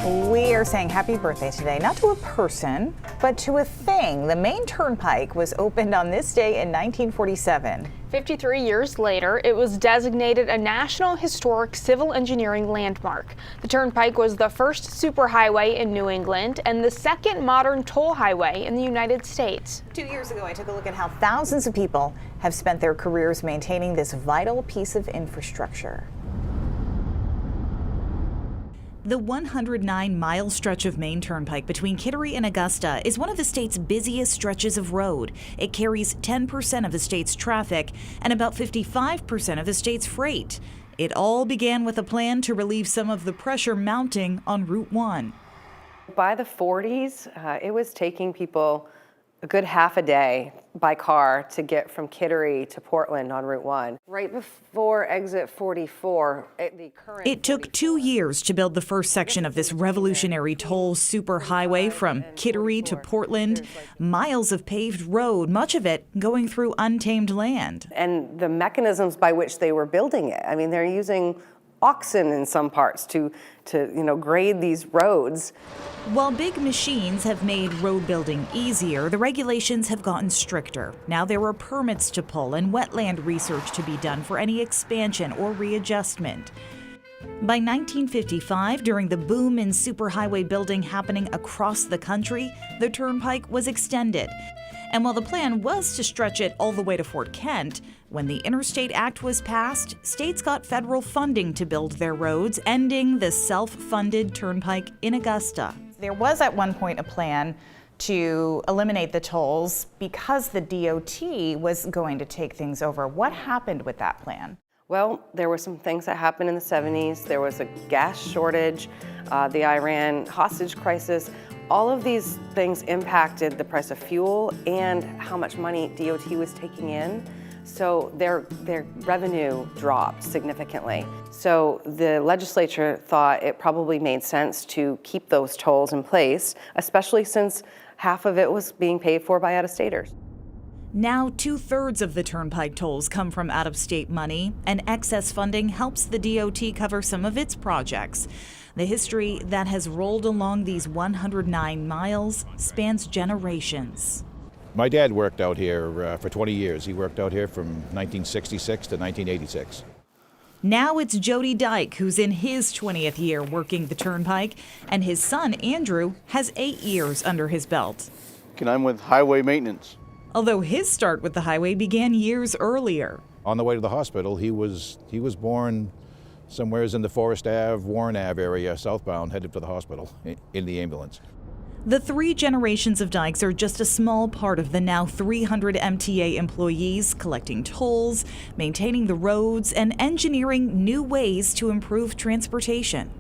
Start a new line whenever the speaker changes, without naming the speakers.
We are saying happy birthday today, not to a person, but to a thing. The Maine Turnpike was opened on this day in 1947.
53 years later, it was designated a National Historic Civil Engineering Landmark. The Turnpike was the first superhighway in New England and the second modern toll highway in the United States.
2 years ago, I took a look at how thousands of people have spent their careers maintaining this vital piece of infrastructure. The 109-mile stretch of Maine Turnpike between Kittery and Augusta is one of the state's busiest stretches of road. It carries 10% of the state's traffic and about 55% of the state's freight. It all began with a plan to relieve some of the pressure mounting on Route 1.
By the 40s, it was taking people a good half a day by car to get from Kittery to Portland on Route 1. Right before exit 44,
it took 2 years to build the first section of this revolutionary toll superhighway from Kittery to Portland. Miles of paved road, much of it going through untamed land.
And the mechanisms by which they were building it, I mean, they're using oxen in some parts to grade these roads.
While big machines have made road building easier, the regulations have gotten stricter. Now there are permits to pull and wetland research to be done for any expansion or readjustment. By 1955, during the boom in superhighway building happening across the country, the Turnpike was extended. And while the plan was to stretch it all the way to Fort Kent, when the Interstate Act was passed, states got federal funding to build their roads, ending the self-funded Turnpike in Augusta. There was at one point a plan to eliminate the tolls because the DOT was going to take things over. What happened with that plan?
Well, there were some things that happened in the 70s. There was a gas shortage, the Iran hostage crisis. All of these things impacted the price of fuel and how much money DOT was taking in. So their revenue dropped significantly. So the legislature thought it probably made sense to keep those tolls in place, especially since half of it was being paid for by out-of-staters.
Now 2/3 of the Turnpike tolls come from out-of-state money, and excess funding helps the DOT cover some of its projects. The history that has rolled along these 109 miles spans generations.
My dad worked out here for 20 years. He worked out here from 1966 to 1986.
Now it's Jody Dyke, who's in his 20th year working the Turnpike, and his son, Andrew, has 8 years under his belt.
And I'm with highway maintenance.
Although his start with the highway began years earlier.
On the way to the hospital, he was born somewheres in the Forest Ave, Warren Ave area, southbound, headed to the hospital in the ambulance.
The 3 generations of Dykes are just a small part of the now 300 MTA employees collecting tolls, maintaining the roads, and engineering new ways to improve transportation.